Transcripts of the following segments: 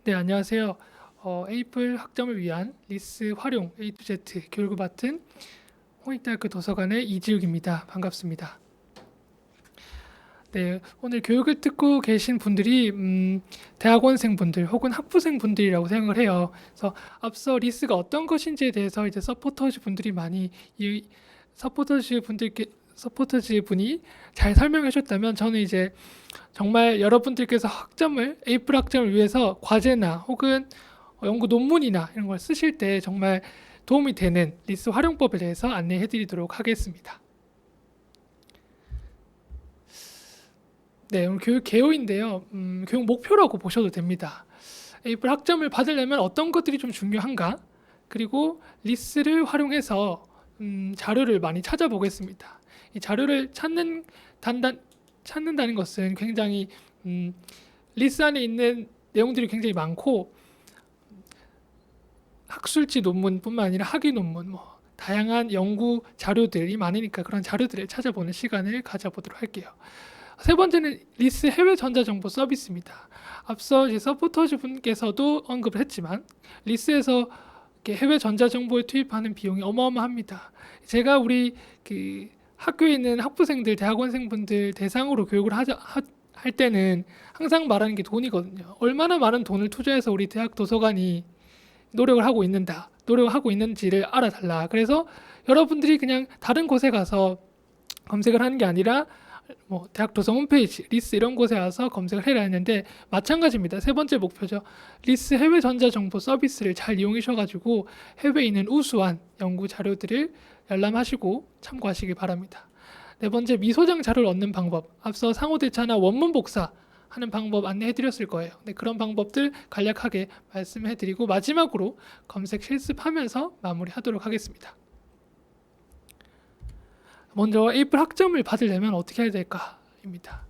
네, 안녕하세요. 에이플 학점을 위한 리스 활용 A to Z 교육을 맡은 홍익대학교 도서관의 이지욱입니다. 반갑습니다. 네, 오늘 교육을 듣고 계신 분들이 대학원생분들 혹은 학부생분들이라고 생각을 해요. 그래서 앞서 리스가 어떤 것인지에 대해서 이제 서포터즈 분들이 많이 이 서포터즈 분이 잘 설명해 주셨다면, 저는 이제 정말 여러분들께서 에이플 학점을 위해서 과제나 혹은 연구 논문이나 이런 걸 쓰실 때 정말 도움이 되는 리스 활용법에 대해서 안내해 드리도록 하겠습니다. 네, 오늘 교육 개요인데요. 교육 목표라고 보셔도 됩니다. 에이플 학점을 받으려면 어떤 것들이 좀 중요한가? 그리고 리스를 활용해서 자료를 많이 찾아보겠습니다. 이 자료를 찾는다는 것은 굉장히 리스 안에 있는 내용들이 굉장히 많고, 학술지 논문뿐만 아니라 학위 논문, 다양한 연구 자료들이 많으니까 그런 자료들을 찾아보는 시간을 가져보도록 할게요. 세 번째는 리스 해외 전자정보 서비스입니다. 앞서 이제 서포터즈 분께서도 언급을 했지만 리스에서 해외 전자정보에 투입하는 비용이 어마어마합니다. 제가 우리 학교에 있는 학부생들, 대학원생분들 대상으로 교육을 할 때는 항상 말하는 게 돈이거든요. 얼마나 많은 돈을 투자해서 우리 대학 도서관이 노력을 하고 있는지를 알아달라. 그래서 여러분들이 그냥 다른 곳에 가서 검색을 하는 게 아니라 대학 도서 홈페이지, 리스 이런 곳에 와서 검색을 해라 했는데, 마찬가지입니다. 세 번째 목표죠. 리스 해외 전자정보 서비스를 잘 이용하셔가지고 해외에 있는 우수한 연구 자료들을 열람하시고 참고하시기 바랍니다. 네 번째, 미소장 자료를 얻는 방법. 앞서 상호대차나 원문 복사 하는 방법 안내해드렸을 거예요. 네, 그런 방법들 간략하게 말씀해드리고 마지막으로 검색 실습하면서 마무리하도록 하겠습니다. 먼저 에이플 학점을 받으려면 어떻게 해야 될까입니다.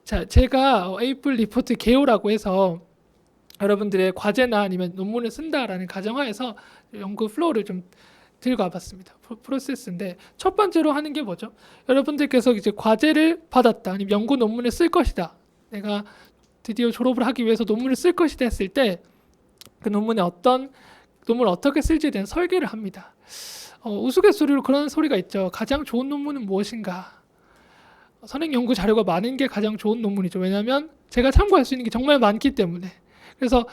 자, 제가 에이플 리포트 개요라고 해서 여러분들의 과제나 아니면 논문을 쓴다라는 가정하에서 연구 플로우를 좀 들고 와봤습니다. 프로세스인데, 첫 번째로 하는 게 뭐죠? 여러분들께서 이제 과제를 받았다, 아니면 연구 논문을 쓸 것이다, 내가 드디어 졸업을 하기 위해서 논문을 쓸 것이다 했을 때 그 논문을 어떻게 쓸지에 대한 설계를 합니다. 우스갯소리로 그런 소리가 있죠. 가장 좋은 논문은 무엇인가? 선행 연구 자료가 많은 게 가장 좋은 논문이죠. 왜냐하면 제가 참고할 수 있는 게 정말 많기 때문에. 그래서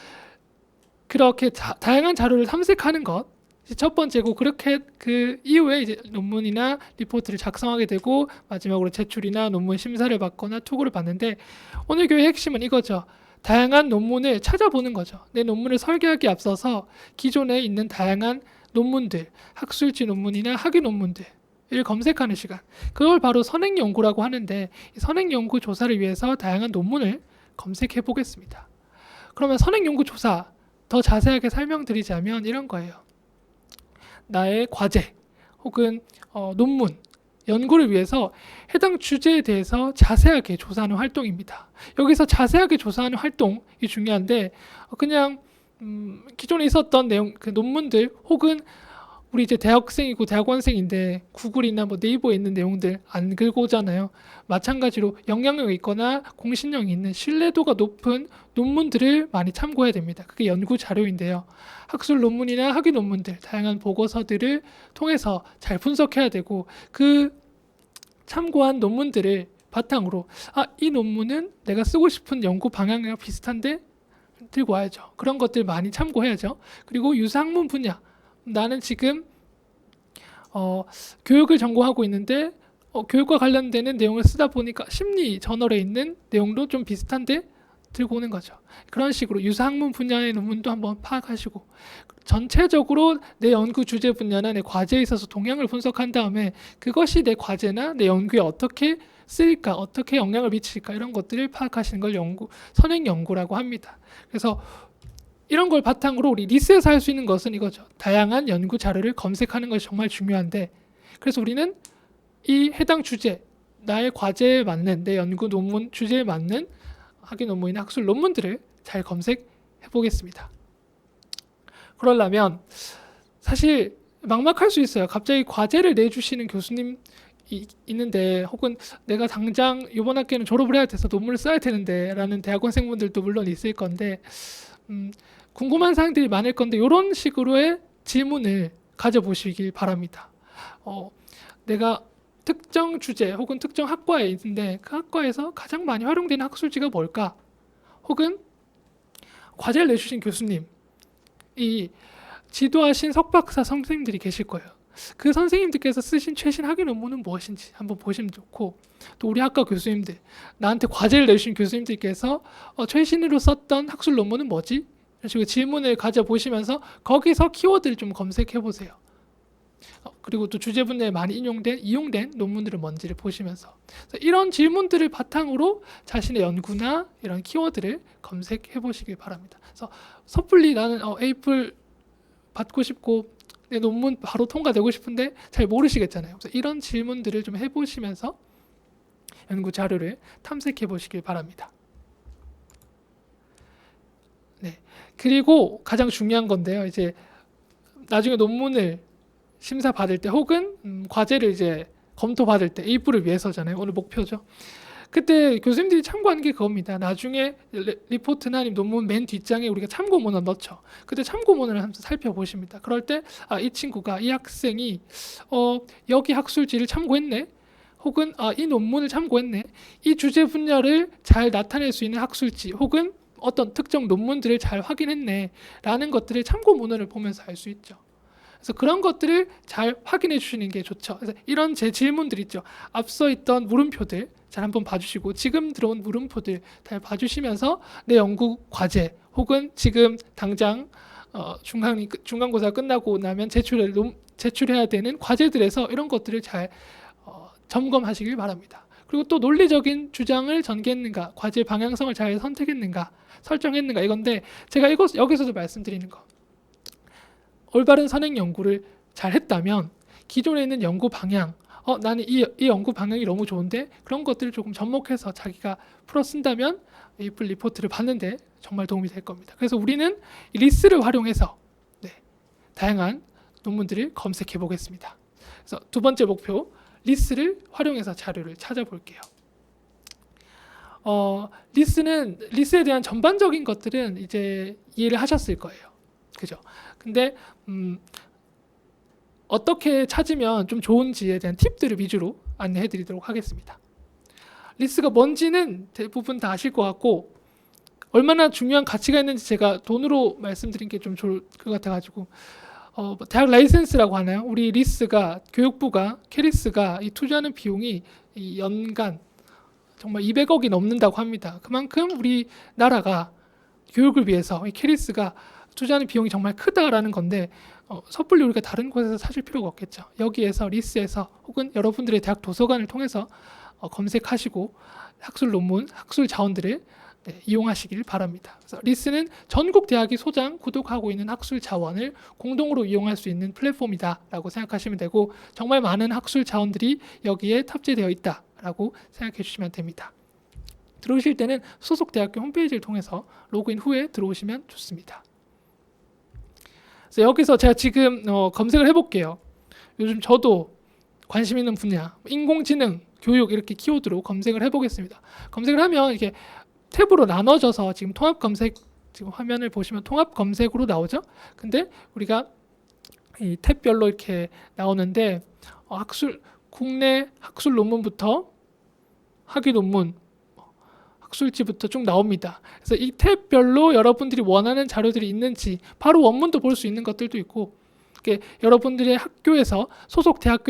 그렇게 다양한 자료를 탐색하는 것, 첫 번째고, 그렇게 그 이후에 이제 논문이나 리포트를 작성하게 되고 마지막으로 제출이나 논문 심사를 받거나 투구를 받는데, 오늘 교육의 핵심은 이거죠. 다양한 논문을 찾아보는 거죠. 내 논문을 설계하기에 앞서서 기존에 있는 다양한 논문들, 학술지 논문이나 학위 논문들을 검색하는 시간, 그걸 바로 선행 연구라고 하는데, 이 선행 연구 조사를 위해서 다양한 논문을 검색해 보겠습니다. 그러면 선행 연구 조사 더 자세하게 설명드리자면 이런 거예요. 나의 과제 혹은 논문, 연구를 위해서 해당 주제에 대해서 자세하게 조사하는 활동입니다. 여기서 자세하게 조사하는 활동이 중요한데, 그냥 기존에 있었던 내용, 그 논문들, 혹은 우리 이제 대학생이고 대학원생인데 구글이나 네이버에 있는 내용들 안 긁고 오잖아요. 마찬가지로 영향력이 있거나 공신력이 있는 신뢰도가 높은 논문들을 많이 참고해야 됩니다. 그게 연구 자료인데요. 학술 논문이나 학위 논문들, 다양한 보고서들을 통해서 잘 분석해야 되고, 그 참고한 논문들을 바탕으로 이 논문은 내가 쓰고 싶은 연구 방향이랑 비슷한데 들고 와야죠. 그런 것들 많이 참고해야죠. 그리고 유사학문 분야, 나는 지금 교육을 전공하고 있는데 교육과 관련되는 내용을 쓰다 보니까 심리 저널에 있는 내용도 좀 비슷한데 들고 오는 거죠. 그런 식으로 유사학문 분야의 논문도 한번 파악하시고, 전체적으로 내 연구 주제 분야나 내 과제에 있어서 동향을 분석한 다음에 그것이 내 과제나 내 연구에 어떻게 쓰일까, 어떻게 영향을 미칠까, 이런 것들을 파악하시는 걸 선행 연구라고 합니다. 그래서 이런 걸 바탕으로 우리 리스에서 할 수 있는 것은 이거죠. 다양한 연구 자료를 검색하는 것이 정말 중요한데, 그래서 우리는 이 해당 주제, 나의 과제에 맞는, 내 연구 논문 주제에 맞는 학위 논문이나 학술 논문들을 잘 검색해 보겠습니다. 그러려면 사실 막막할 수 있어요. 갑자기 과제를 내주시는 교수님 있는데, 혹은 내가 당장 이번 학기에는 졸업을 해야 돼서 논문을 써야 되는데 라는 대학원생분들도 물론 있을 건데, 궁금한 사항들이 많을 건데 이런 식으로의 질문을 가져보시길 바랍니다. 내가 특정 주제 혹은 특정 학과에 있는데 그 학과에서 가장 많이 활용되는 학술지가 뭘까? 혹은 과제를 내주신 교수님, 이 지도하신 석박사 선생님들이 계실 거예요. 그 선생님들께서 쓰신 최신 학위 논문은 무엇인지 한번 보시면 좋고, 또 우리 학과 교수님들, 나한테 과제를 내주신 교수님들께서 최신으로 썼던 학술 논문은 뭐지? 이런 식으로 질문을 가져보시면서 거기서 키워드를 좀 검색해 보세요. 그리고 또 주제 분야에 많이 이용된 논문들은 뭔지를 보시면서 이런 질문들을 바탕으로 자신의 연구나 이런 키워드를 검색해 보시길 바랍니다. 그래서 섣불리 나는 에이플 받고 싶고 내 논문 바로 통과되고 싶은데 잘 모르시겠잖아요. 그래서 이런 질문들을 좀 해보시면서 연구 자료를 탐색해 보시길 바랍니다. 네. 그리고 가장 중요한 건데요. 이제 나중에 논문을 심사 받을 때 혹은 과제를 이제 검토 받을 때 에이플을 위해서잖아요. 오늘 목표죠. 그때 교수님들이 참고하는 게 그겁니다. 나중에 리포트나 아니면 논문 맨 뒷장에 우리가 참고문헌 넣죠. 그때 참고문헌을 한번 살펴보십니다. 그럴 때 이 친구가, 이 학생이 여기 학술지를 참고했네. 혹은 이 논문을 참고했네. 이 주제 분야를 잘 나타낼 수 있는 학술지 혹은 어떤 특정 논문들을 잘 확인했네. 라는 것들을 참고문헌을 보면서 알 수 있죠. 그래서 그런 것들을 잘 확인해 주시는 게 좋죠. 그래서 이런 제 질문들 있죠. 앞서 있던 물음표들 잘 한번 봐주시고 지금 들어온 물음표들 잘 봐주시면서 내 연구 과제 혹은 지금 당장 중간고사 끝나고 나면 제출해야 되는 과제들에서 이런 것들을 잘 점검하시길 바랍니다. 그리고 또 논리적인 주장을 전개했는가, 과제 방향성을 잘 선택했는가, 설정했는가 이건데 제가 여기서도 말씀드리는 거. 올바른 선행 연구를 잘 했다면 기존에 있는 연구 방향, 나는 이 연구 방향이 너무 좋은데 그런 것들을 조금 접목해서 자기가 풀어 쓴다면 에이플 리포트를 받는데 정말 도움이 될 겁니다. 그래서 우리는 이 리스를 활용해서 다양한 논문들을 검색해 보겠습니다. 그래서 두 번째 목표, 리스를 활용해서 자료를 찾아볼게요. 리스에 대한 전반적인 것들은 이제 이해를 하셨을 거예요. 그죠? 근데 어떻게 찾으면 좀 좋은지에 대한 팁들을 위주로 안내해 드리도록 하겠습니다. 리스가 뭔지는 대부분 다 아실 것 같고 얼마나 중요한 가치가 있는지 제가 돈으로 말씀드린 게 좀 좋을 것 같아가지고 대학 라이센스라고 하나요? 우리 리스가 교육부가 캐리스가 이 투자하는 비용이 이 연간 정말 200억이 넘는다고 합니다. 그만큼 우리나라가 교육을 위해서 이 캐리스가 투자하는 비용이 정말 크다라는 건데 섣불리 우리가 다른 곳에서 사실 필요가 없겠죠. 여기에서 리스에서 혹은 여러분들의 대학 도서관을 통해서 검색하시고 학술 논문, 학술 자원들을 이용하시길 바랍니다. 그래서 리스는 전국 대학이 소장, 구독하고 있는 학술 자원을 공동으로 이용할 수 있는 플랫폼이다라고 생각하시면 되고 정말 많은 학술 자원들이 여기에 탑재되어 있다라고 생각해 주시면 됩니다. 들어오실 때는 소속 대학교 홈페이지를 통해서 로그인 후에 들어오시면 좋습니다. 그래서 여기서 제가 지금 검색을 해볼게요. 요즘 저도 관심 있는 분야, 인공지능, 교육 이렇게 키워드로 검색을 해보겠습니다. 검색을 하면 이렇게 탭으로 나눠져서 지금 통합 검색, 지금 화면을 보시면 통합 검색으로 나오죠. 근데 우리가 이 탭별로 이렇게 나오는데 국내 학술 논문부터 학위 논문, 학술지부터 쭉 나옵니다. 그래서 이 탭별로 여러분들이 원하는 자료들이 있는지 바로 원문도 볼 수 있는 것들도 있고 여러분들의 학교에서 소속 대학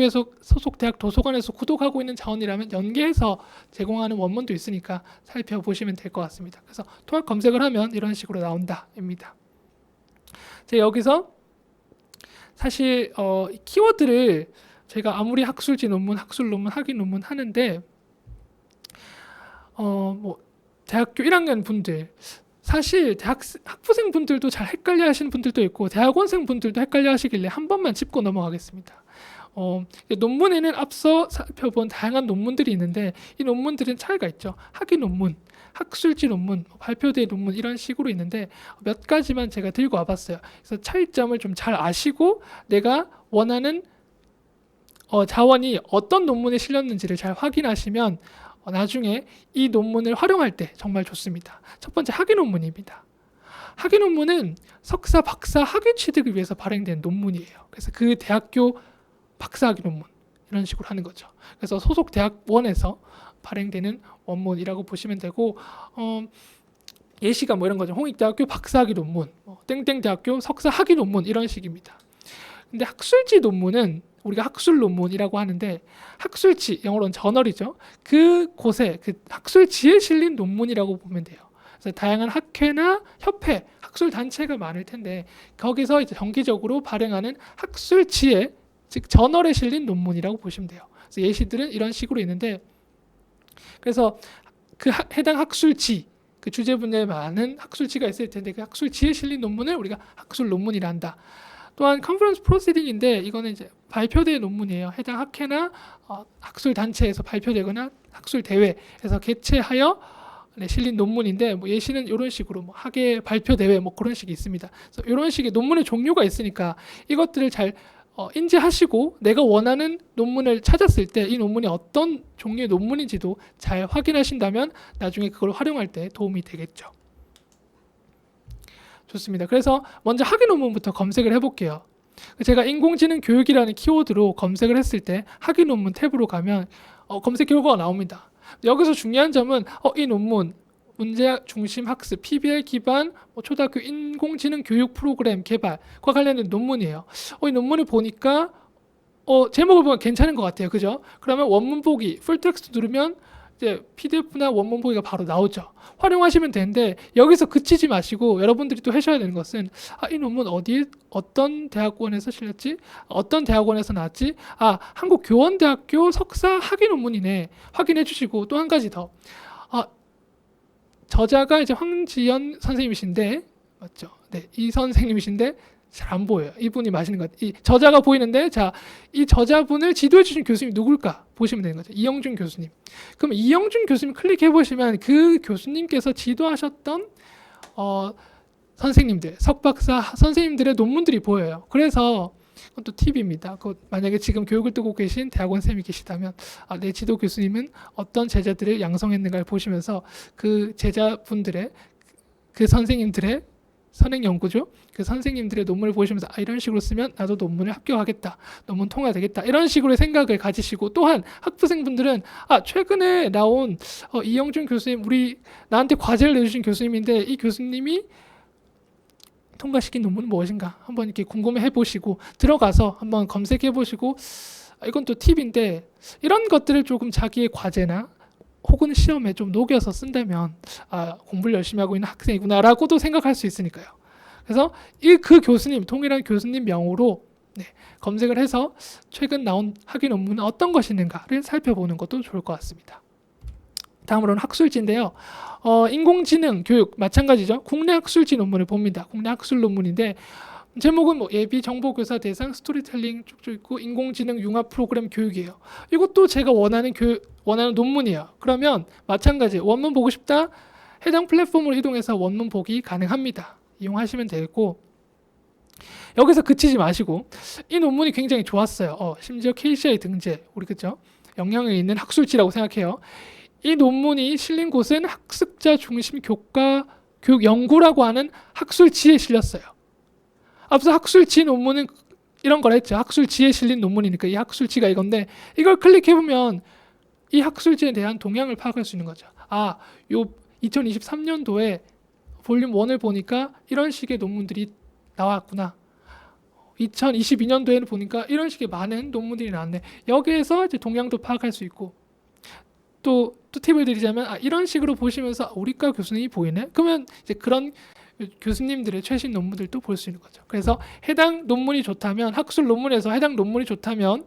도서관에서 구독하고 있는 자원이라면 연계해서 제공하는 원문도 있으니까 살펴보시면 될 것 같습니다. 그래서 통합 검색을 하면 이런 식으로 나온다입니다. 제가 여기서 사실 키워드를 제가 아무리 학술지 논문, 학술 논문, 학위 논문 하는데 대학교 1학년 분들 사실 학부생 분들도 잘 헷갈려 하시는 분들도 있고 대학원생 분들도 헷갈려 하시길래 한 번만 짚고 넘어가겠습니다. 논문에는 앞서 살펴본 다양한 논문들이 있는데 이 논문들은 차이가 있죠. 학위 논문, 학술지 논문, 발표대 논문 이런 식으로 있는데 몇 가지만 제가 들고 와봤어요. 그래서 차이점을 좀 잘 아시고 내가 원하는 자원이 어떤 논문에 실렸는지를 잘 확인하시면 나중에 이 논문을 활용할 때 정말 좋습니다. 첫 번째 학위 논문입니다. 학위 논문은 석사, 박사 학위 취득을 위해서 발행된 논문이에요. 그래서 그 대학교 박사학위 논문 이런 식으로 하는 거죠. 그래서 소속 대학원에서 발행되는 원문이라고 보시면 되고 예시가 뭐 이런 거죠. 홍익대학교 박사학위 논문, 땡땡대학교 석사학위 논문 이런 식입니다. 근데 학술지 논문은 우리가 학술 논문이라고 하는데 학술지, 영어로는 저널이죠. 그곳에 그 학술지에 실린 논문이라고 보면 돼요. 그래서 다양한 학회나 협회, 학술 단체가 많을 텐데 거기서 이제 정기적으로 발행하는 학술지에 즉 저널에 실린 논문이라고 보시면 돼요. 그래서 예시들은 이런 식으로 있는데 그래서 그 해당 학술지 그 주제 분야에 많은 학술지가 있을 텐데 그 학술지에 실린 논문을 우리가 학술 논문이라 한다. 또한 컨퍼런스 프로시딩인데 이거는 이제 발표된 논문이에요. 해당 학회나 학술 단체에서 발표되거나 학술 대회에서 개최하여 실린 논문인데 뭐 예시는 이런 식으로 뭐 학예 발표 대회 뭐 그런 식이 있습니다. 그래서 이런 식의 논문의 종류가 있으니까 이것들을 잘 인지하시고 내가 원하는 논문을 찾았을 때 이 논문이 어떤 종류의 논문인지도 잘 확인하신다면 나중에 그걸 활용할 때 도움이 되겠죠. 좋습니다. 그래서 먼저 학위 논문부터 검색을 해볼게요. 제가 인공지능 교육이라는 키워드로 검색을 했을 때 학위 논문 탭으로 가면 검색 결과가 나옵니다. 여기서 중요한 점은 이 논문 문제 중심 학습 PBL 기반 초등학교 인공지능 교육 프로그램 개발과 관련된 논문이에요. 이 논문을 보니까 제목을 보면 괜찮은 것 같아요. 그죠? 그러면 원문 보기 풀텍스트 누르면 이제 PDF나 원문 보기가 바로 나오죠. 활용하시면 되는데 여기서 그치지 마시고 여러분들이 또 하셔야 되는 것은 이 논문 어떤 대학원에서 실렸지? 어떤 대학원에서 나왔지? 한국교원대학교 석사 학위 논문이네. 확인해 주시고 또 한 가지 더. 저자가 이제 황지연 선생님이신데 맞죠? 네, 이 선생님이신데 잘 안 보여요. 이분이 마시는 것. 이 저자가 보이는데 이 저자분을 지도해 주신 교수님이 누굴까 보시면 되는 거죠. 이영준 교수님. 그럼 이영준 교수님 클릭해 보시면 그 교수님께서 지도하셨던 선생님들, 석박사 선생님들의 논문들이 보여요. 그래서 그것도 팁입니다. 만약에 지금 교육을 뜨고 계신 대학원 쌤이 계시다면 내 지도 교수님은 어떤 제자들을 양성했는가를 보시면서 그 제자분들의 그 선생님들의 선행연구죠. 그 선생님들의 논문을 보시면서 이런 식으로 쓰면 나도 논문을 합격하겠다. 논문 통과되겠다. 이런 식으로 생각을 가지시고 또한 학부생분들은 최근에 나온 이영준 교수님 나한테 과제를 내주신 교수님인데 이 교수님이 통과시킨 논문은 무엇인가 한번 이렇게 궁금해 보시고 들어가서 한번 검색해 보시고 이건 또 팁인데 이런 것들을 조금 자기의 과제나 혹은 시험에 좀 녹여서 쓴다면 공부를 열심히 하고 있는 학생이구나라고도 생각할 수 있으니까요. 그래서 그 교수님, 동일한 교수님 명으로 검색을 해서 최근 나온 학위 논문은 어떤 것이 있는가를 살펴보는 것도 좋을 것 같습니다. 다음으로는 학술지인데요. 인공지능 교육 마찬가지죠. 국내 학술지 논문을 봅니다. 국내 학술 논문인데 제목은 예비 정보교사 대상 스토리텔링 쭉쭉 있고 인공지능 융합 프로그램 교육이에요. 이것도 제가 원하는 논문이에요. 그러면 마찬가지 원문 보고 싶다. 해당 플랫폼으로 이동해서 원문 보기 가능합니다. 이용하시면 되겠고 여기서 그치지 마시고 이 논문이 굉장히 좋았어요. 심지어 KCI 등재 우리 그죠? 영향이 있는 학술지라고 생각해요. 이 논문이 실린 곳은 학습자 중심 교육 연구라고 하는 학술지에 실렸어요. 앞서 학술지 논문은 이런 걸 했죠. 학술지에 실린 논문이니까 이 학술지가 이건데 이걸 클릭해보면 이 학술지에 대한 동향을 파악할 수 있는 거죠. 요 2023년도에 볼륨 1을 보니까 이런 식의 논문들이 나왔구나. 2022년도에는 보니까 이런 식의 많은 논문들이 나왔네. 여기에서 이제 동향도 파악할 수 있고 또 팁을 드리자면 이런 식으로 보시면서 우리과 교수님이 보이네. 그러면 이제 그런 교수님들의 최신 논문들도 볼 수 있는 거죠. 그래서 해당 논문이 좋다면 학술 논문에서 해당 논문이 좋다면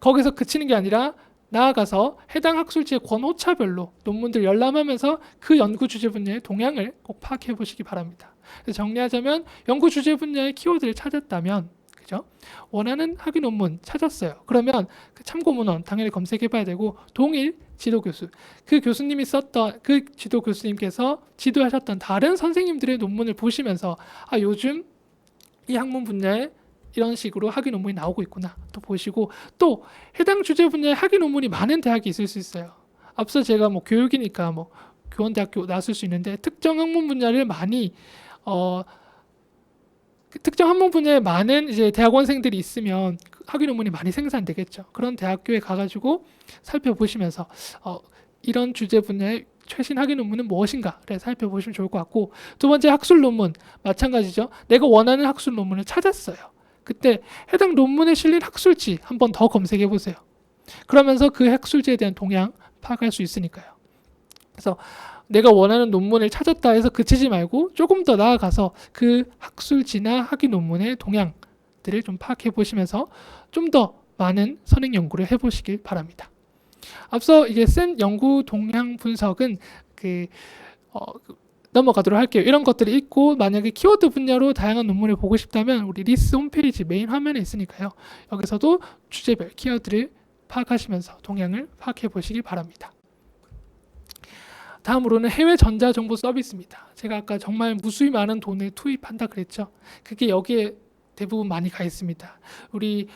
거기서 그치는 게 아니라 나아가서 해당 학술지의 권호차별로 논문들 열람하면서 그 연구 주제 분야의 동향을 꼭 파악해 보시기 바랍니다. 그래서 정리하자면 연구 주제 분야의 키워드를 찾았다면 그죠? 원하는 학위 논문 찾았어요. 그러면 그 참고 문헌 당연히 검색해 봐야 되고 동일 지도 교수 그 교수님이 썼던 그 지도 교수님께서 지도하셨던 다른 선생님들의 논문을 보시면서 요즘 이 학문 분야에 이런 식으로 학위 논문이 나오고 있구나 또 보시고 또 해당 주제 분야에 학위 논문이 많은 대학이 있을 수 있어요. 앞서 제가 교육이니까 교원대학교 나왔을 수 있는데 특정 학문 분야를 많이 그 특정 학문 분야에 많은 이제 대학원생들이 있으면 학위 논문이 많이 생산되겠죠. 그런 대학교에 가가지고 살펴보시면서 이런 주제 분야의 최신 학위 논문은 무엇인가를 살펴보시면 좋을 것 같고, 두 번째 학술 논문 마찬가지죠. 내가 원하는 학술 논문을 찾았어요. 그때 해당 논문에 실린 학술지 한 번 더 검색해 보세요. 그러면서 그 학술지에 대한 동향 파악할 수 있으니까요. 그래서 내가 원하는 논문을 찾았다 해서 그치지 말고 조금 더 나아가서 그 학술지나 학위 논문의 동향들을 좀 파악해 보시면서 좀 더 많은 선행 연구를 해보시길 바랍니다. 앞서 이제 센 연구 동향 분석은 넘어가도록 할게요. 이런 것들을 읽고 만약에 키워드 분야로 다양한 논문을 보고 싶다면 우리 리스 홈페이지 메인 화면에 있으니까요. 여기서도 주제별 키워드를 파악하시면서 동향을 파악해 보시기 바랍니다. 다음으로는 해외 전자정보 서비스입니다. 제가 아까 정말 무수히 많은 돈을 투입한다 그랬죠. 그게 여기에 대부분 많이 가 있습니다. 우리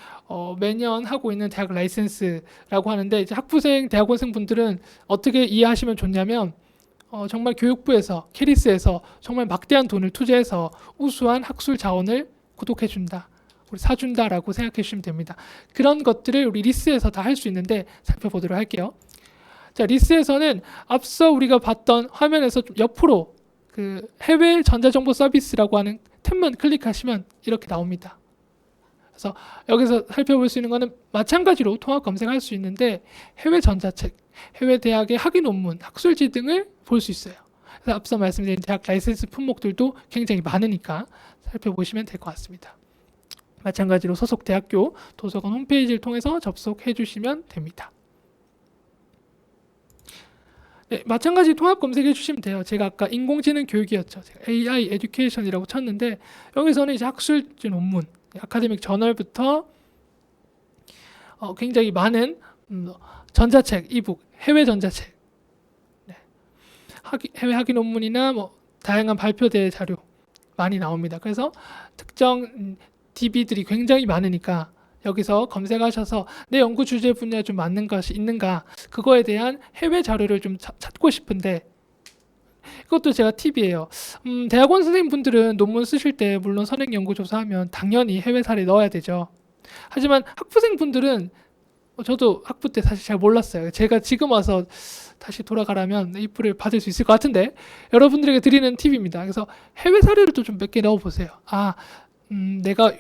매년 하고 있는 대학 라이센스라고 하는데, 이제 학부생, 대학원생 분들은 어떻게 이해하시면 좋냐면 정말 교육부에서, 캐리스에서 정말 막대한 돈을 투자해서 우수한 학술 자원을 구독해준다, 우리 사준다라고 생각해 주시면 됩니다. 그런 것들을 우리 리스에서 다 할 수 있는데 살펴보도록 할게요. 자, 리스에서는 앞서 우리가 봤던 화면에서 좀 옆으로 그 해외 전자정보 서비스라고 하는 탭만 클릭하시면 이렇게 나옵니다. 그래서 여기서 살펴볼 수 있는 것은 마찬가지로 통합 검색할 수 있는데 해외 전자책, 해외 대학의 학위 논문, 학술지 등을 볼 수 있어요. 그래서 앞서 말씀드린 대학 라이센스 품목들도 굉장히 많으니까 살펴보시면 될 것 같습니다. 마찬가지로 소속 대학교 도서관 홈페이지를 통해서 접속해 주시면 됩니다. 네, 마찬가지 통합 검색해 주시면 돼요. 제가 아까 인공지능 교육이었죠. 제가 AI 에듀케이션이라고 쳤는데 여기서는 이제 학술지 논문, 아카데믹 저널부터 굉장히 많은 전자책, 이북, 해외 전자책, 해외 학위 논문이나 뭐 다양한 발표대 자료 많이 나옵니다. 그래서 특정 DB들이 굉장히 많으니까 여기서 검색하셔서 내 연구 주제 분야에 좀 맞는 것이 있는가, 그거에 대한 해외 자료를 좀 찾고 싶은데, 이것도 제가 팁이에요. 대학원 선생님분들은 논문 쓰실 때 물론 선행 연구 조사하면 당연히 해외 사례 넣어야 되죠. 하지만 학부생분들은 저도 학부 때 사실 잘 몰랐어요. 제가 지금 와서 다시 돌아가라면 A뿔을 받을 수 있을 것 같은데 여러분들에게 드리는 팁입니다. 그래서 해외 사례를 또 좀 몇 개 넣어보세요. 내가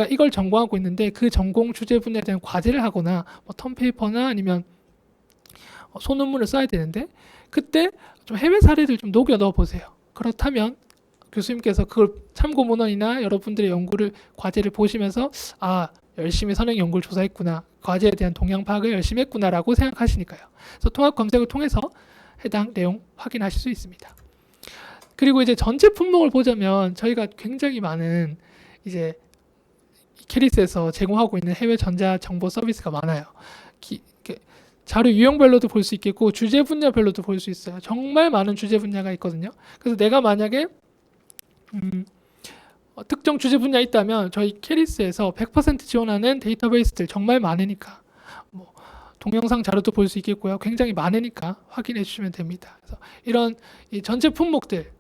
이걸 전공하고 있는데 그 전공 주제 분야에 대한 과제를 하거나 뭐 텀페이퍼나 아니면 소논문을 써야 되는데 그때 좀 해외 사례들 좀 녹여 넣어 보세요. 그렇다면 교수님께서 그걸 참고 문헌이나 여러분들의 연구를, 과제를 보시면서 열심히 선행 연구를 조사했구나, 과제에 대한 동향 파악을 열심히 했구나라고 생각하시니까요. 그래서 통합 검색을 통해서 해당 내용 확인하실 수 있습니다. 그리고 이제 전체 품목을 보자면 저희가 굉장히 많은 이제 캐리스에서 제공하고 있는 해외 전자 정보 서비스가 많아요. 자료 유형별로도 볼 수 있겠고 주제 분야별로도 볼 수 있어요. 정말 많은 주제 분야가 있거든요. 그래서 내가 만약에 특정 주제 분야 있다면 저희 캐리스에서 100% 지원하는 데이터베이스들 정말 많으니까 뭐 동영상 자료도 볼 수 있겠고요. 굉장히 많으니까 확인해 주시면 됩니다. 그래서 이런 이 전체 품목들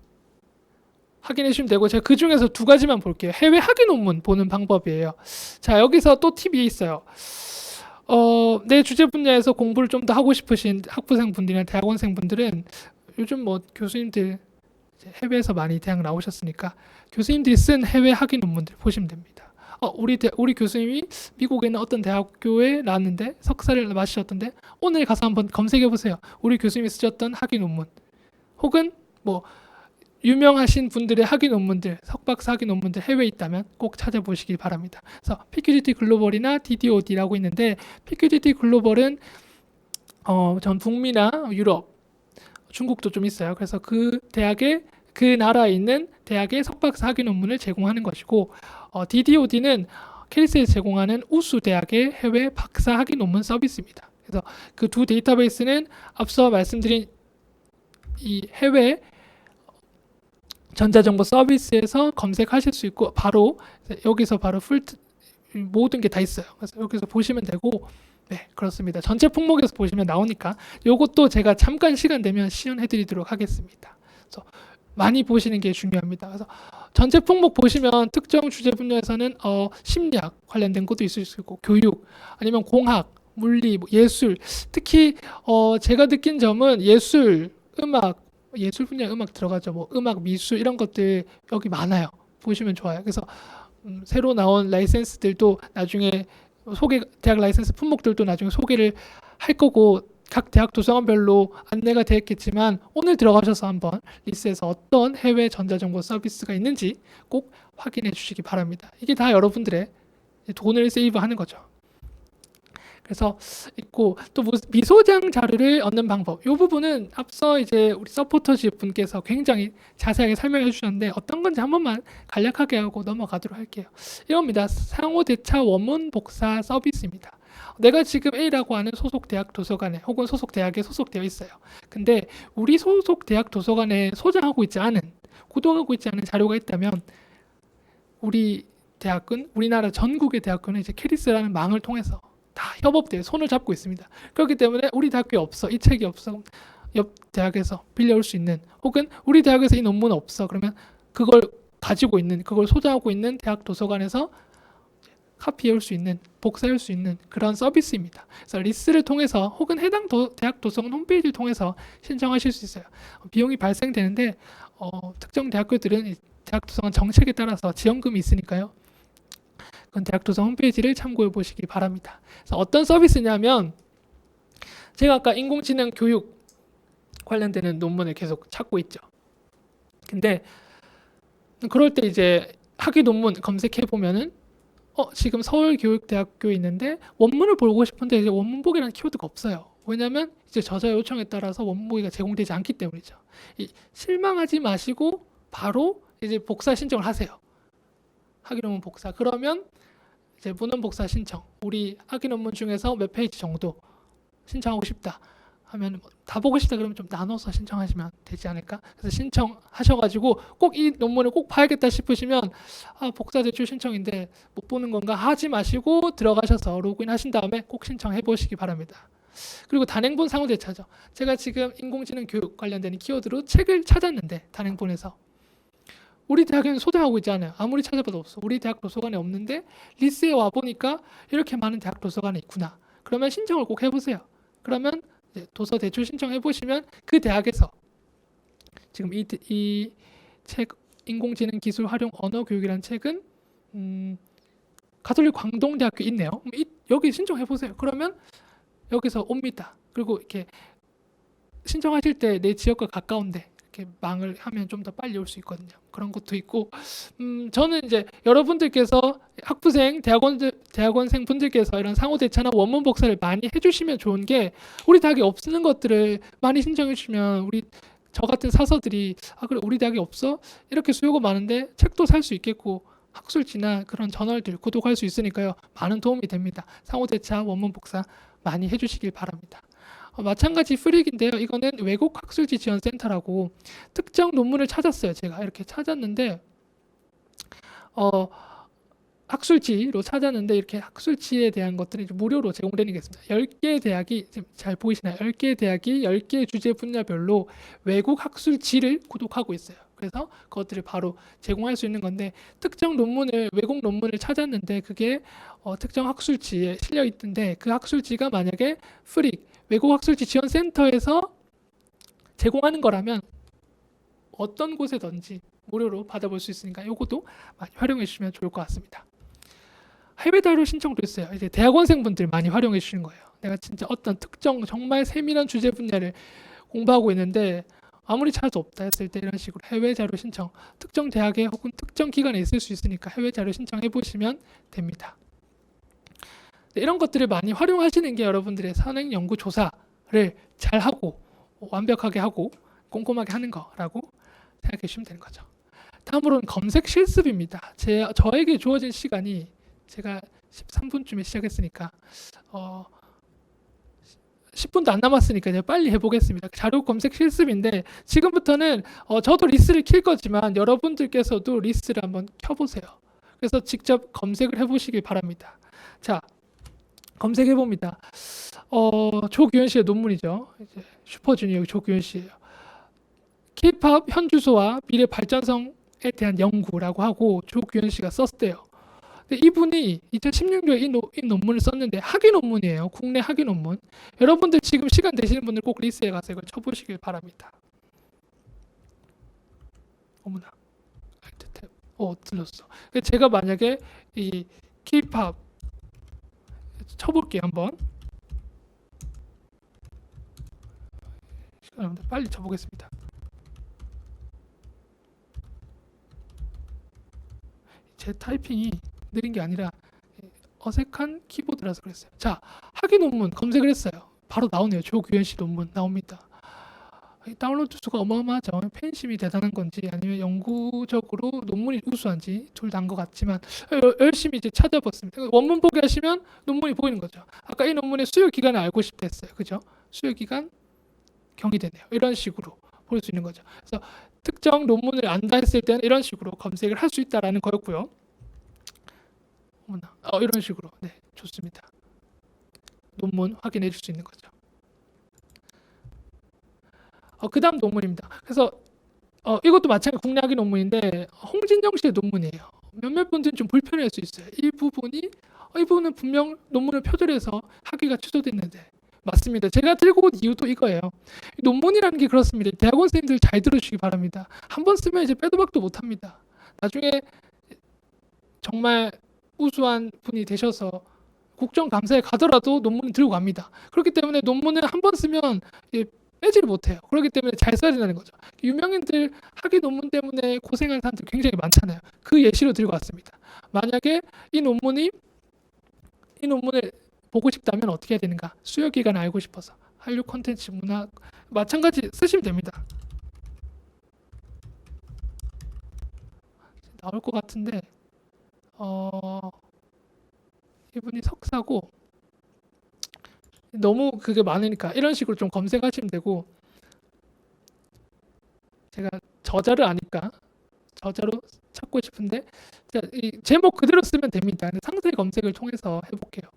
확인해 주시면 되고, 제가 그 중에서 두 가지만 볼게요. 해외 학위 논문 보는 방법이에요. 자, 여기서 또 팁이 있어요. 내 주제 분야에서 공부를 좀 더 하고 싶으신 학부생 분들이나 대학원생 분들은 요즘 뭐 교수님들 해외에서 많이 대학 나오셨으니까 교수님들이 쓴 해외 학위 논문들 보시면 됩니다. 우리 교수님이 미국에 있는 어떤 대학교에 나왔는데 석사를 마치셨던데 오늘 가서 한번 검색해 보세요. 우리 교수님이 쓰셨던 학위 논문, 혹은 뭐 유명하신 분들의 학위 논문들, 석박사 학위 논문들 해외에 있다면 꼭 찾아보시길 바랍니다. 그래서 PQDT 글로벌이나 DDOD라고 있는데 PQDT 글로벌은 전 북미나 유럽, 중국도 좀 있어요. 그래서 그 나라에 있는 대학의 석박사 학위 논문을 제공하는 것이고, DDOD는 캐리스에서 제공하는 우수 대학의 해외 박사 학위 논문 서비스입니다. 그래서 그 두 데이터베이스는 앞서 말씀드린 이 해외 전자정보 서비스에서 검색하실 수 있고 바로 여기서 바로 모든 게 다 있어요. 그래서 여기서 보시면 되고, 네, 그렇습니다. 전체 품목에서 보시면 나오니까 요것도 제가 잠깐 시간 되면 시연해 드리도록 하겠습니다. 그래서 많이 보시는 게 중요합니다. 그래서 전체 품목 보시면 특정 주제 분야에서는 심리학 관련된 것도 있을 수 있고 교육 아니면 공학, 물리, 뭐 예술 특히 제가 느낀 점은 예술, 음악, 예술 분야 음악 들어가죠. 뭐 음악, 미술 이런 것들 여기 많아요. 보시면 좋아요. 그래서 새로 나온 라이센스들도 나중에 대학 라이센스 품목들도 나중에 소개를 할 거고 각 대학 도서관별로 안내가 되어 있겠지만 오늘 들어가셔서 한번 리스에서 어떤 해외 전자정보 서비스가 있는지 꼭 확인해 주시기 바랍니다. 이게 다 여러분들의 돈을 세이브하는 거죠. 그래서 있고 또 미소장 자료를 얻는 방법. 이 부분은 앞서 이제 우리 서포터즈 분께서 굉장히 자세하게 설명해 주셨는데 어떤 건지 한 번만 간략하게 하고 넘어가도록 할게요. 이겁니다. 상호 대차 원문 복사 서비스입니다. 내가 지금 A라고 하는 소속 대학 도서관에 혹은 소속 대학에 소속되어 있어요. 근데 우리 소속 대학 도서관에 소장하고 있지 않은 구독하고 있지 않은 자료가 있다면 우리 대학은 우리나라 전국의 대학교는 이제 캐리스라는 망을 통해서 다 협업대에 손을 잡고 있습니다. 그렇기 때문에 우리 대학교에 없어, 이 책이 없어, 옆 대학에서 빌려올 수 있는 혹은 우리 대학에서 이 논문 없어 그러면 그걸 가지고 있는 그걸 소장하고 있는 대학 도서관에서 카피해올 수 있는 복사할 수 있는 그런 서비스입니다. 그래서 리스를 통해서 혹은 해당 대학 도서관 홈페이지를 통해서 신청하실 수 있어요. 비용이 발생되는데 특정 대학교들은 대학 도서관 정책에 따라서 지원금이 있으니까요. 그건 대학 도서관 홈페이지를 참고해 보시기 바랍니다. 그래서 어떤 서비스냐면 제가 아까 인공지능 교육 관련되는 논문을 계속 찾고 있죠. 근데 그럴 때 이제 학위 논문 검색해 보면은 지금 서울교육대학교에 있는데 원문을 보고 싶은데 이제 원문 보기라는 키워드가 없어요. 왜냐하면 이제 저자 요청에 따라서 원문 보기가 제공되지 않기 때문이죠. 실망하지 마시고 바로 이제 복사 신청을 하세요. 학위 논문 복사. 그러면 이제 문헌 복사 신청. 우리 학위 논문 중에서 몇 페이지 정도 신청하고 싶다 하면 다 보고 싶다 그러면 좀 나눠서 신청하시면 되지 않을까? 그래서 신청하셔가지고 꼭 이 논문을 꼭 봐야겠다 싶으시면 복사 제출 신청인데 못 보는 건가 하지 마시고 들어가셔서 로그인 하신 다음에 꼭 신청해 보시기 바랍니다. 그리고 단행본 상호대차죠. 제가 지금 인공지능 교육 관련된 키워드로 책을 찾았는데 단행본에서 우리 대학에는 소장하고 있지 않아요. 아무리 찾아봐도 없어. 우리 대학 도서관에 없는데 리스에 와보니까 이렇게 많은 대학 도서관에 있구나. 그러면 신청을 꼭 해보세요. 그러면 도서 대출 신청해 보시면 그 대학에서 지금 이 책 인공지능 기술 활용 언어 교육이라는 책은 가톨릭 광동대학교 있네요. 여기 신청해 보세요. 그러면 여기서 옵니다. 그리고 이렇게 신청하실 때 내 지역과 가까운데 이렇게 망을 하면 좀 더 빨리 올 수 있거든요. 그런 것도 있고 저는 이제 여러분들께서 학부생, 대학원생 분들께서 이런 상호대차나 원문 복사를 많이 해주시면 좋은 게 우리 대학에 없는 것들을 많이 신청해 주시면 저 같은 사서들이 그래 우리 대학에 없어? 이렇게 수요가 많은데 책도 살 수 있겠고 학술지나 그런 저널들 구독할 수 있으니까요. 많은 도움이 됩니다. 상호대차, 원문 복사 많이 해주시길 바랍니다. 마찬가지 프릭인데요. 이거는 외국 학술지 지원 센터라고 특정 논문을 찾았어요. 제가 이렇게 찾았는데 학술지로 찾았는데 이렇게 학술지에 대한 것들이 무료로 제공되는 게 있습니다. 10개의 대학이 지금 잘 보이시나요? 10개의 대학이 10개의 주제 분야별로 외국 학술지를 구독하고 있어요. 그래서 그것들을 바로 제공할 수 있는 건데 특정 외국 논문을 찾았는데 그게 특정 학술지에 실려 있던데 그 학술지가 만약에 프릭 외국 학술지 지원 센터에서 제공하는 거라면 어떤 곳에든지 무료로 받아볼 수 있으니까 이것도 많이 활용해 주시면 좋을 것 같습니다. 해외 자료 신청도 있어요. 이제 대학원생분들 많이 활용해 주시는 거예요. 내가 진짜 어떤 특정 정말 세밀한 주제 분야를 공부하고 있는데 아무리 찾아도 없다 했을 때 이런 식으로 해외 자료 신청 특정 대학에 혹은 특정 기관에 있을 수 있으니까 해외 자료 신청해 보시면 됩니다. 이런 것들을 많이 활용하시는 게 여러분들의 선행 연구 조사를 잘 하고 완벽하게 하고 꼼꼼하게 하는 거라고 생각해 주시면 되는 거죠. 다음으로는 검색 실습입니다. 저에게 주어진 시간이 제가 13분쯤에 시작했으니까 10분도 안 남았으니까 이제 빨리 해보겠습니다. 자료 검색 실습인데 지금부터는 저도 리스를 킬 거지만 여러분들께서도 리스를 한번 켜보세요. 그래서 직접 검색을 해보시길 바랍니다. 자, 검색해 봅니다. 조규현 씨의 논문이죠. 이제 슈퍼주니어 조규현 씨예요. K-팝 현주소와 미래 발전성에 대한 연구라고 하고 조규현 씨가 썼대요. 근데 이분이 2016년에 이 논문을 썼는데 학위 논문이에요. 국내 학위 논문. 여러분들 지금 시간 되시는 분들 꼭 리스에 가서 이걸 쳐보시길 바랍니다. 어머나, 알트 탭. 들렸어. 제가 만약에 이 K-팝 쳐볼게요 한번. 시간 없는데 빨리 쳐보겠습니다. 제 타이핑이 느린 게 아니라 어색한 키보드라서 그랬어요. 자, 학위 논문 검색을 했어요. 바로 나오네요. 조규현 씨 논문 나옵니다. 다운로드 수가 어마어마하죠. 팬심이 대단한 건지 아니면 연구적으로 논문이 우수한지 둘 다인 것 같지만 열심히 이제 찾아봤습니다. 원문 보기 하시면 논문이 보이는 거죠. 아까 이 논문의 수요 기간을 알고 싶다 했어요. 그죠? 수요 기간 경이되네요. 이런 식으로 볼 수 있는 거죠. 그래서 특정 논문을 안다 했을 때는 이런 식으로 검색을 할 수 있다라는 거였고요. 이런 식으로 네, 좋습니다. 논문 확인해 줄 수 있는 거죠. 그 다음 논문입니다. 그래서 이것도 마찬가지 국내 학위 논문인데 홍진영 씨의 논문이에요. 몇몇 분들은 좀 불편할 수 있어요. 이 부분은 분명 논문을 표절해서 학위가 취소됐는데 맞습니다. 제가 들고 온 이유도 이거예요. 논문이라는 게 그렇습니다. 대학원 생들 잘 들으시기 바랍니다. 한번 쓰면 이제 빼도 박도 못합니다. 나중에 정말 우수한 분이 되셔서 국정감사에 가더라도 논문을 들고 갑니다. 그렇기 때문에 논문을 한번 쓰면 빼지를 못해요. 그렇기 때문에 잘 써야 된다는 거죠. 유명인들 학위 논문 때문에 고생한 사람들 굉장히 많잖아요. 그 예시로 들고 왔습니다. 만약에 이 논문을 보고 싶다면 어떻게 해야 되는가? 수요 기간을 알고 싶어서 한류 콘텐츠 문화 마찬가지 쓰시면 됩니다. 나올 것 같은데 이분이 석사고 너무 그게 많으니까 이런 식으로 좀 검색하시면 되고 제가 저자를 아니까 저자로 찾고 싶은데 이 제목 그대로 쓰면 됩니다. 상세 검색을 통해서 해볼게요.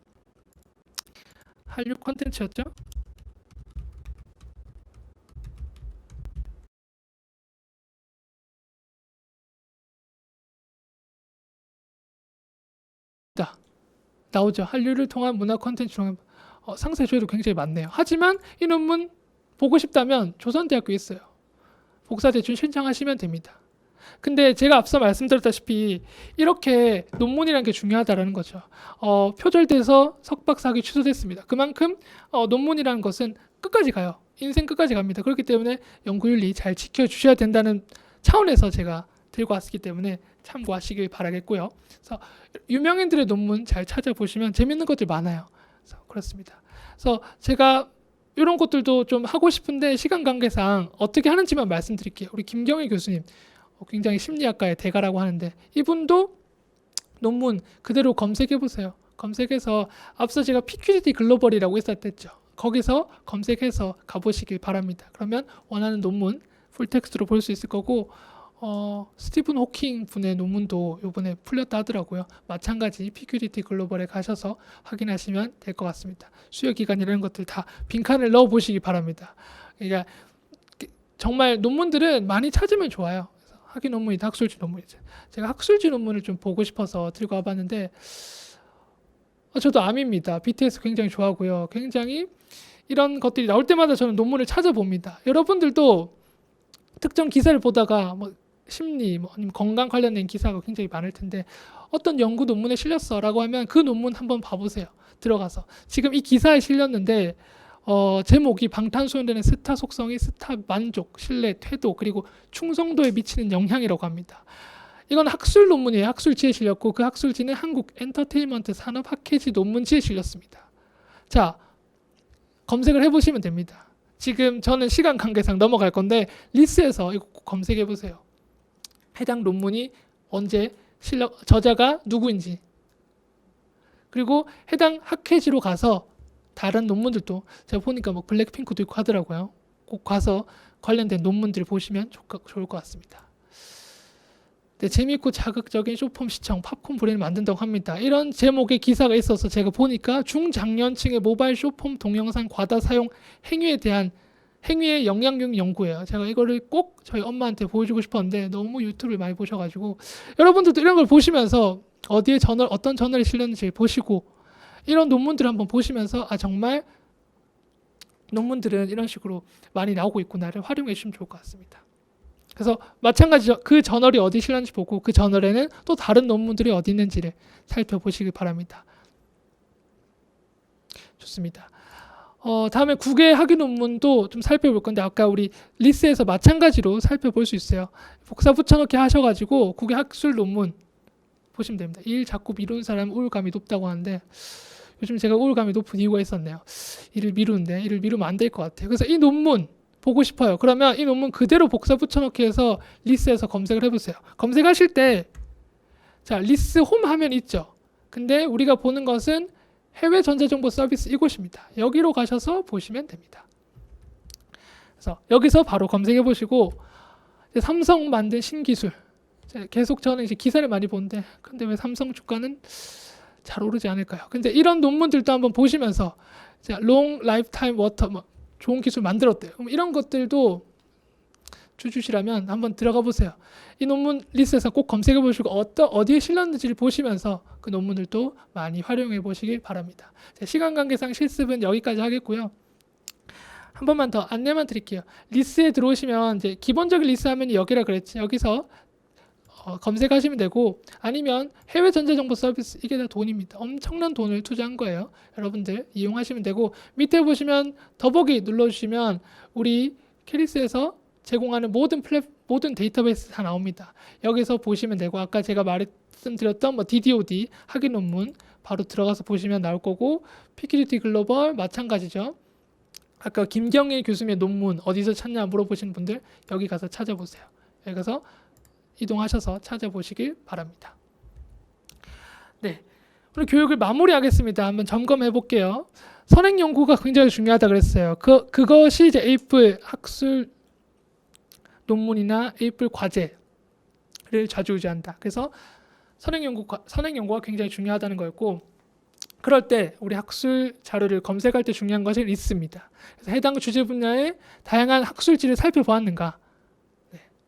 한류 콘텐츠였죠? 나오죠. 한류를 통한 문화 콘텐츠 중에 상세 조회도 굉장히 많네요. 하지만 이 논문 보고 싶다면 조선대학교에 있어요. 복사대출 신청하시면 됩니다. 근데 제가 앞서 말씀드렸다시피 이렇게 논문이라는 게 중요하다는 거죠. 표절돼서 석박사학위 취소됐습니다. 그만큼 논문이라는 것은 끝까지 가요. 인생 끝까지 갑니다. 그렇기 때문에 연구윤리 잘 지켜주셔야 된다는 차원에서 제가 들고 왔기 때문에 참고하시길 바라겠고요. 그래서 유명인들의 논문 잘 찾아보시면 재밌는 것들 많아요. 그래서 그렇습니다. 그래서 제가 이런 것들도 좀 하고 싶은데 시간 관계상 어떻게 하는지만 말씀드릴게요. 우리 김경희 교수님 굉장히 심리학과의 대가라고 하는데 이분도 논문 그대로 검색해 보세요. 검색해서 앞서 제가 PQGT 글로벌이라고 했었죠. 거기서 검색해서 가보시길 바랍니다. 그러면 원하는 논문 풀텍스트로 볼 수 있을 거고 스티븐 호킹 분의 논문도 이번에 풀렸다 하더라고요. 마찬가지 PQGT 글로벌에 가셔서 확인하시면 될 것 같습니다. 수요 기간 이런 것들 다 빈칸을 넣어 보시기 바랍니다. 그러니까 정말 논문들은 많이 찾으면 좋아요. 학위 논문이다, 학술지 논문이죠. 제가 학술지 논문을 좀 보고 싶어서 들고 와봤는데 저도 암입니다. BTS 굉장히 좋아하고요. 굉장히 이런 것들이 나올 때마다 저는 논문을 찾아봅니다. 여러분들도 특정 기사를 보다가 심리 아니면 건강 관련된 기사가 굉장히 많을 텐데 어떤 연구 논문에 실렸어라고 하면 그 논문 한번 봐보세요. 들어가서 지금 이 기사에 실렸는데 제목이 방탄소년단의 스타 속성이 스타 만족, 신뢰, 태도 그리고 충성도에 미치는 영향이라고 합니다. 이건 학술 논문이에요. 학술지에 실렸고 그 학술지는 한국 엔터테인먼트 산업 학회지 논문지에 실렸습니다. 자, 검색을 해보시면 됩니다. 지금 저는 시간 관계상 넘어갈 건데 리스에서 이거 검색해 보세요. 해당 논문이 언제 저자가 누구인지 그리고 해당 학회지로 가서 다른 논문들도 제가 보니까 블랙핑크도 있고 하더라고요. 꼭 가서 관련된 논문들을 보시면 좋을 것 같습니다. 네, 재미있고 자극적인 쇼폼 시청 팝콘 브레인을 만든다고 합니다. 이런 제목의 기사가 있어서 제가 보니까 중장년층의 모바일 쇼폼 동영상 과다 사용 행위에 대한 행위의 영향력 연구예요. 제가 이거를 꼭 저희 엄마한테 보여주고 싶었는데 너무 유튜브를 많이 보셔가지고 여러분들도 이런 걸 보시면서 어디에 어떤 저널이 실렸는지 보시고 이런 논문들을 한번 보시면서 아 정말 논문들은 이런 식으로 많이 나오고 있구나를 활용해 주시면 좋을 것 같습니다. 그래서 마찬가지죠. 그 저널이 어디 실렸는지 보고 그 저널에는 또 다른 논문들이 어디 있는지를 살펴보시기 바랍니다. 좋습니다. 다음에 국외 학위 논문도 좀 살펴볼 건데 아까 우리 리스에서 마찬가지로 살펴볼 수 있어요. 복사 붙여넣기 하셔가지고 국외 학술 논문 보시면 됩니다. 일 자꾸 미루는 사람 우울감이 높다고 하는데 요즘 제가 우울감이 높은 이유가 있었네요. 일을 미루면 안 될 것 같아요. 그래서 이 논문 보고 싶어요. 그러면 이 논문 그대로 복사 붙여넣기 해서 리스에서 검색을 해보세요. 검색하실 때 자 리스 홈 화면이 있죠. 근데 우리가 보는 것은 해외 전자정보 서비스 이곳입니다. 여기로 가셔서 보시면 됩니다. 그래서 여기서 바로 검색해 보시고 삼성 만든 신기술 계속 저는 이제 기사를 많이 보는데 근데 왜 삼성 주가는 잘 오르지 않을까요? 근데 이런 논문들도 한번 보시면서 롱 라이프타임 워터 뭐 좋은 기술 만들었대요. 그럼 이런 것들도 주주시라면 한번 들어가 보세요. 이 논문 리스트에서 꼭 검색해 보시고 어디에 실렸는지를 보시면서 그 논문들도 많이 활용해 보시길 바랍니다. 시간 관계상 실습은 여기까지 하겠고요. 한 번만 더 안내만 드릴게요. 리스트에 들어오시면 이제 기본적인 리스트 화면이 여기라 그랬지. 여기서 검색하시면 되고 아니면 해외 전자정보 서비스 이게 다 돈입니다. 엄청난 돈을 투자한 거예요. 여러분들 이용하시면 되고 밑에 보시면 더보기 눌러주시면 우리 캐리스에서 제공하는 모든 데이터베이스 다 나옵니다. 여기서 보시면 되고 아까 제가 말씀드렸던 뭐 DDOD 학위 논문 바로 들어가서 보시면 나올 거고 PQDT 글로벌 마찬가지죠. 아까 김경일 교수님의 논문 어디서 찾냐 물어보시는 분들 여기 가서 찾아보세요. 여기 가서 이동하셔서 찾아보시길 바랍니다. 네, 오늘 교육을 마무리하겠습니다. 한번 점검해 볼게요. 선행 연구가 굉장히 중요하다 그랬어요. 그것이 이제 에이플 학술 논문이나 에이플 과제를 좌지우지한다. 그래서 선행 연구가 굉장히 중요하다는 거였고, 그럴 때 우리 학술 자료를 검색할 때 중요한 것이 리스트입니다. 그래서 해당 주제 분야의 다양한 학술지를 살펴보았는가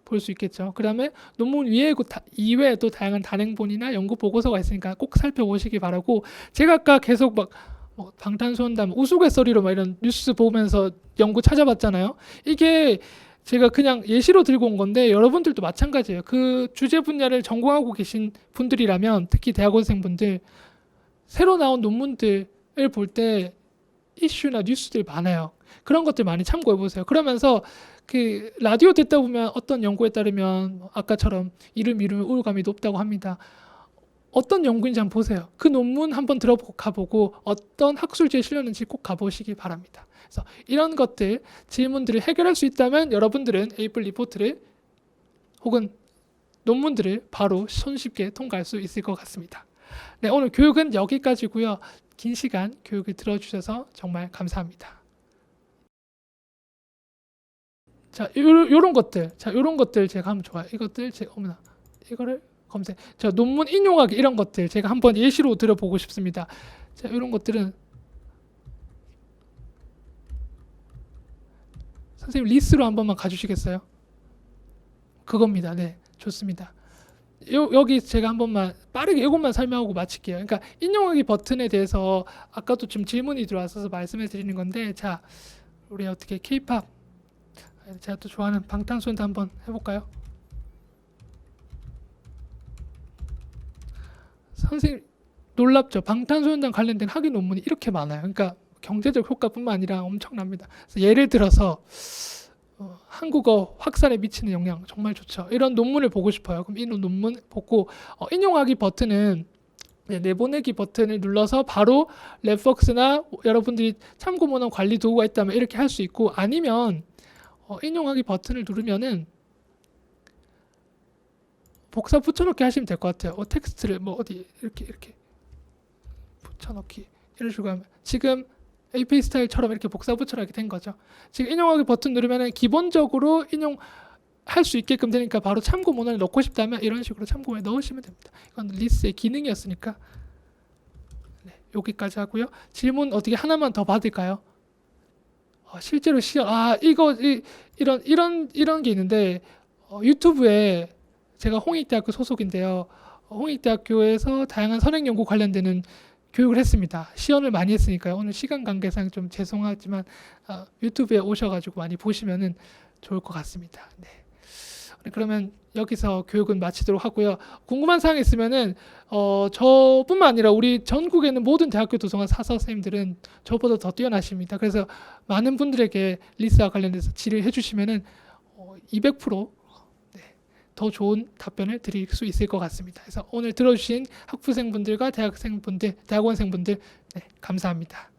볼 수 있겠죠. 그 다음에 논문 이외에도 다양한 단행본이나 연구 보고서가 있으니까 꼭 살펴보시기 바라고, 제가 아까 계속 뭐 방탄소년단 우스갯소리로 막 이런 뉴스 보면서 연구 찾아봤잖아요. 이게 제가 그냥 예시로 들고 온 건데 여러분들도 마찬가지예요. 그 주제 분야를 전공하고 계신 분들이라면 특히 대학원생분들 새로 나온 논문들을 볼 때 이슈나 뉴스들이 많아요. 그런 것들 많이 참고해 보세요. 그러면서 그 라디오 듣다 보면 어떤 연구에 따르면 아까처럼 일을 미루면 우울감이 높다고 합니다. 어떤 연구인지 한번 보세요. 그 논문 한번 가보고 어떤 학술지에 실렸는지 꼭 가보시기 바랍니다. 그래서 이런 것들 질문들을 해결할 수 있다면 여러분들은 에이플 리포트를 혹은 논문들을 바로 손쉽게 통과할 수 있을 것 같습니다. 네, 오늘 교육은 여기까지고요. 긴 시간 교육을 들어주셔서 정말 감사합니다. 자, 요런 것들 제가 하면 좋아요. 이것들 이거를 검색. 자, 논문 인용하기 이런 것들 제가 한번 예시로 들어보고 싶습니다. 자, 이런 것들은 선생님 리스트로 한 번만 가주시겠어요? 그겁니다. 네, 좋습니다. 여기 제가 한 번만 빠르게 이것만 설명하고 마칠게요. 그러니까 인용하기 버튼에 대해서 아까도 좀 질문이 들어와서 말씀해 드리는 건데, 자, 우리 어떻게 K-팝 제가 또 좋아하는 방탄소년단 한번 해볼까요? 선생님 놀랍죠? 방탄소년단 관련된 학위 논문이 이렇게 많아요. 그러니까 경제적 효과뿐만 아니라 엄청납니다. 그래서 예를 들어서 한국어 확산에 미치는 영향 정말 좋죠. 이런 논문을 보고 싶어요. 그럼 이 논문 보고 인용하기 버튼은 내보내기 버튼을 눌러서 바로 랩벅스나 여러분들이 참고 문헌 관리 도구가 있다면 이렇게 할 수 있고, 아니면 인용하기 버튼을 누르면은 복사 붙여넣기 하시면 될 것 같아요. 텍스트를 뭐 어디 이렇게 붙여넣기 이런 식으로 하면 지금 AP 스타일처럼 이렇게 복사 붙여넣기 된 거죠. 지금 인용하기 버튼 누르면은 기본적으로 인용할 수 있게끔 되니까 바로 참고 문헌을 넣고 싶다면 이런 식으로 참고문에 넣으시면 됩니다. 이건 리스트의 기능이었으니까 네, 여기까지 하고요. 질문 어떻게 하나만 더 받을까요? 실제로 시험 이런 게 있는데 유튜브에 제가 홍익대학교 소속인데요. 홍익대학교에서 다양한 선행 연구 관련되는 교육을 했습니다. 시연을 많이 했으니까요. 오늘 시간 관계상 좀 죄송하지만 유튜브에 오셔가지고 많이 보시면은 좋을 것 같습니다. 네. 그러면 여기서 교육은 마치도록 하고요. 궁금한 사항 있으면은 저뿐만 아니라 우리 전국에 있는 모든 대학교 도서관 사서 선생님들은 저보다 더 뛰어나십니다. 그래서 많은 분들에게 리스와 관련해서 질의해 주시면은 200% 더 좋은 답변을 드릴 수 있을 것 같습니다. 그래서 오늘 들어주신 학부생분들과 대학원생분들 네, 감사합니다.